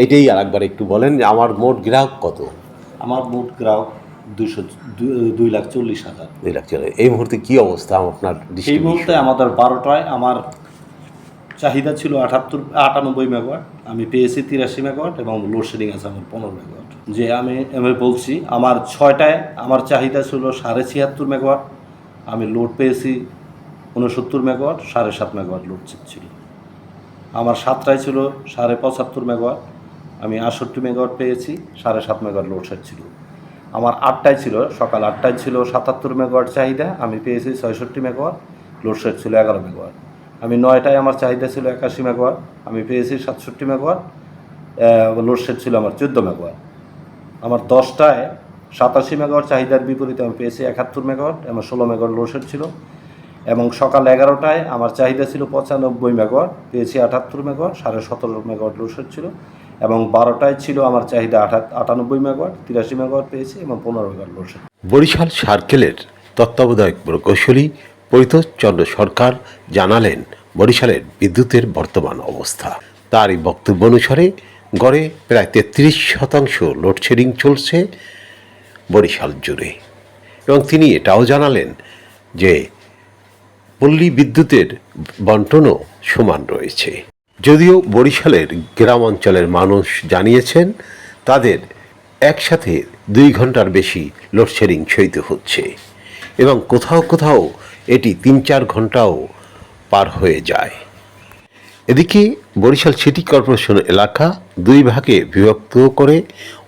এটাই আরেকবার একটু বলেন যে আমার মোট গ্রাহক কত? আমার মোট গ্রাহক 2,40,000। 2 লাখ চলে। এই মুহূর্তে কি অবস্থা আপনার এই ডিস্ট্রিবিউশন? মুহূর্তে আমাদের 12টায় আমার চাহিদা ছিল 98 মেগাওয়াট, আমি পেয়েছি 83 মেগাওয়াট এবং লোডশেডিং আছে আমার 15 মেগাওয়াট। যে আমি বলছি আমার 6টায় আমার চাহিদা ছিল 76.5 মেগাওয়াট, আমি লোড পেয়েছি 69 মেগাওয়াট, 7.5 মেগাওয়াট লোড ছিল। আমার 7টায় ছিল 75.5 মেগাওয়াট, আমি 68 মেগাওয়াট পেয়েছি, 7.5 মেগাওয়াট লোডশেড ছিল। আমার 8টায় ছিল, সকাল 8টায় ছিল 77 মেগাওয়াট চাহিদা, আমি পেয়েছি 66 মেগাওয়াট, লোডশেড ছিল 11 মেগাওয়াট। আমি 9টায় আমার চাহিদা ছিল 81 মেগাওয়াট, আমি পেয়েছি 67 মেগাওয়াট, লোডশেড ছিল আমার 14 মেগাওয়াট। আমার 10টায় 87 মেগাওয়াট চাহিদার বিপরীতে আমি পেয়েছি 71 মেগাওয়াট এবং 16 মেগাওয়াট লোডশেড ছিল। এবং সকাল 11টায় আমার চাহিদা ছিল 95 মেগাওয়াট, পেয়েছি 78 মেগাওয়াট, 17.5 মেগাওয়াট লোডশেড ছিল। এবং 12টায় ছিল আমার চাহিদা 98 মেগাওয়াট, 83 মেগাওয়াট পেয়েছি এবং 15 মেগাওয়াট লোডশেড। বরিশাল সার্কেলের তত্ত্বাবধায়ক প্রকৌশলী পরিতোষ চন্দ্র সরকার জানালেন বরিশালের বিদ্যুতের বর্তমান অবস্থা। তারই বক্তব্য অনুসারে গড়ে প্রায় 33% লোডশেডিং চলছে বরিশাল জুড়ে। এবং তিনি এটাও জানালেন যে পল্লী বিদ্যুতের বন্টনও সমান রয়েছে। যদিও বরিশালের গ্রাম অঞ্চলের মানুষ জানিয়েছেন তাদের একসাথে 2 ঘন্টার বেশি লোডশেডিং সইতে হচ্ছে এবং কোথাও কোথাও এটি 3-4 ঘন্টাও পার হয়ে যায়। এদিকে বরিশাল সিটি কর্পোরেশন এলাকা 2 ভাগে বিভক্ত করে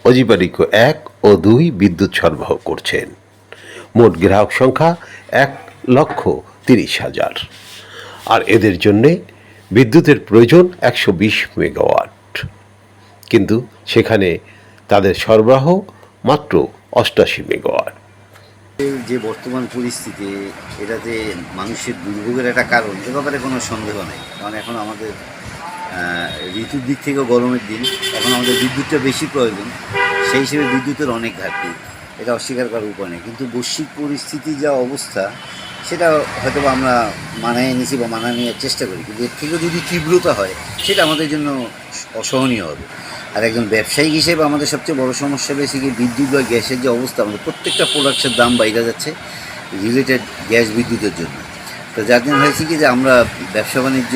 অজিবারিকো 1 ও 2 বিদ্যুৎ সরবরাহ করছেন। মোট গ্রাহক সংখ্যা 1,30,000 আর এদের জন্যে বিদ্যুতের প্রয়োজন 120 মেগাওয়াট, কিন্তু সেখানে তাদের সরবরাহ মাত্র 88 মেগাওয়াট। যে বর্তমান পরিস্থিতি, এটাতে মানুষের দুর্ভোগের একটা কারণ, এ ব্যাপারে কোনো সন্দেহ নেই। কারণ এখন আমাদের ঋতুর দিক থেকেও গরমের দিন, এখন আমাদের বিদ্যুৎটা বেশি প্রয়োজন, সেই হিসেবে বিদ্যুতের অনেক ঘাটতি, এটা অস্বীকার করার উপায় নেই। কিন্তু বৈশ্বিক পরিস্থিতি যা অবস্থা, সেটা হয়তো আমরা মানায় নিয়েছি বা মানায় নেওয়ার চেষ্টা করি, কিন্তু এর থেকেও যদি তীব্রতা হয় সেটা আমাদের জন্য অসহনীয় হবে। আর একজন ব্যবসায়ী হিসেবে আমাদের সবচেয়ে বড় সমস্যা হয়েছে কি, বিদ্যুৎ বা গ্যাসের যে অবস্থা, আমাদের প্রত্যেকটা প্রোডাক্টের দাম বাইরে যাচ্ছে রিলেটেড গ্যাস বিদ্যুতের জন্য। তো যার জন্য হয়েছে কি যে আমরা ব্যবসা বাণিজ্য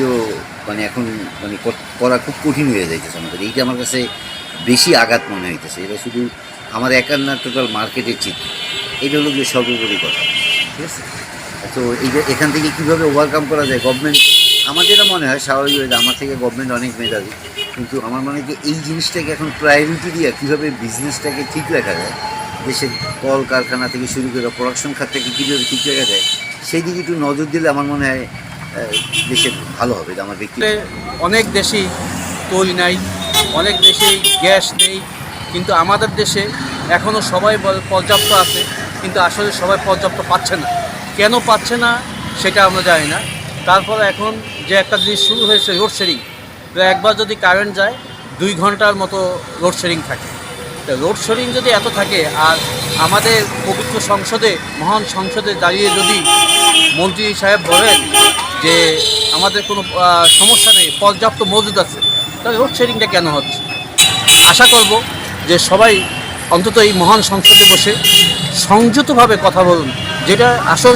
এখন করা খুব কঠিন হয়ে যাইতেছে আমাদের। এইটা আমার কাছে বেশি আঘাত মনে হইতেছে। এটা শুধু আমার একার না, টোটাল মার্কেটের চিত্র। এটা হলো যে সর্বোপরি কথা, ঠিক আছে? তো এখান থেকে কীভাবে ওভারকাম করা যায়, গভর্নমেন্ট, আমার যেটা মনে হয় স্বাভাবিকভাবে আমার থেকে গভর্নমেন্ট অনেক মেধাবী, কিন্তু আমার মনে হয় যে এই জিনিসটাকে এখন প্রায়োরিটি দিয়ে কীভাবে বিজনেসটাকে ঠিক রাখা যায়, দেশের কল কারখানা থেকে শুরু করে প্রোডাকশন খাতটাকে কীভাবে ঠিক রাখা যায়, সেই দিকে একটু নজর দিলে আমার মনে হয় দেশের ভালো হবে। এটা আমার ব্যক্তি। অনেক দেশেই তৈল নাই, অনেক দেশেই গ্যাস নেই, কিন্তু আমাদের দেশে এখনও সবাই পর্যাপ্ত আছে, কিন্তু আসলে সবাই পর্যাপ্ত পাচ্ছে না। কেন পাচ্ছে না সেটা আমরা জানি না। তারপরে এখন যে একটা জিনিস শুরু হয়েছে, লোডশেডিং, তো একবার যদি কারেন্ট যায় 2 ঘন্টার মতো লোডশেডিং থাকে। তো লোডশেডিং যদি এত থাকে, আর আমাদের পবিত্র সংসদে, মহান সংসদে দাঁড়িয়ে যদি মন্ত্রী সাহেব বলেন যে আমাদের কোনো সমস্যা নেই, পর্যাপ্ত মজুদ আছে, তাহলে লোডশেডিংটা কেন হচ্ছে? আশা করব যে সবাই অন্তত এই মহান সংসদে বসে সংযতভাবে কথা বলুন, যেটা আসল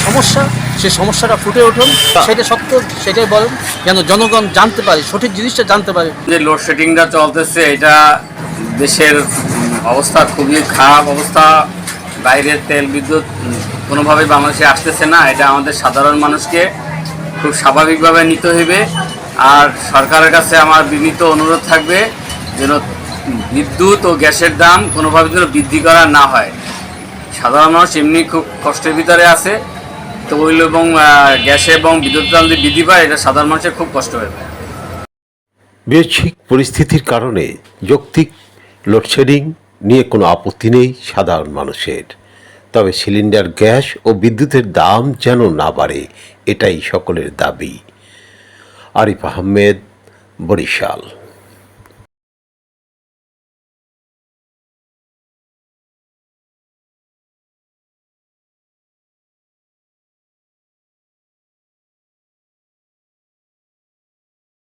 সমস্যা, সেই সমস্যাটা ফুটে উঠুন, সেটা সত্য সেটাই বলুন, যেন জনগণ জানতে পারে, সঠিক জিনিসটা জানতে পারে। যে লোডশেডিংটা চলতেছে, এটা দেশের অবস্থা খুবই খারাপ অবস্থা। বাইরের তেল বিদ্যুৎ কোনোভাবেই বাংলাদেশে আসতেছে না। এটা আমাদের সাধারণ মানুষকে খুব স্বাভাবিকভাবে নিতে হইবে। আর সরকারের কাছে আমার বিনীত অনুরোধ থাকবে যেন বিদ্যুৎ ও গ্যাসের দাম কোনোভাবে যেন বৃদ্ধি করা না হয়। সাধারণ মানুষ এমনি খুব কষ্টের ভিতরে আছে, তৈল এবং গ্যাসে এবং বিদ্যুৎ দাম যদি বৃদ্ধি পায়, এটা সাধারণ মানুষের খুব কষ্ট হয়ে যায়। বৈশ্বিক পরিস্থিতির কারণে যৌক্তিক লোডশেডিং নিয়ে কোনো আপত্তি নেই সাধারণ মানুষের, তবে সিলিন্ডার গ্যাস ও বিদ্যুতের দাম যেন না বাড়ে, এটাই সকলের দাবি। আরিফ আহমেদ, বরিশাল।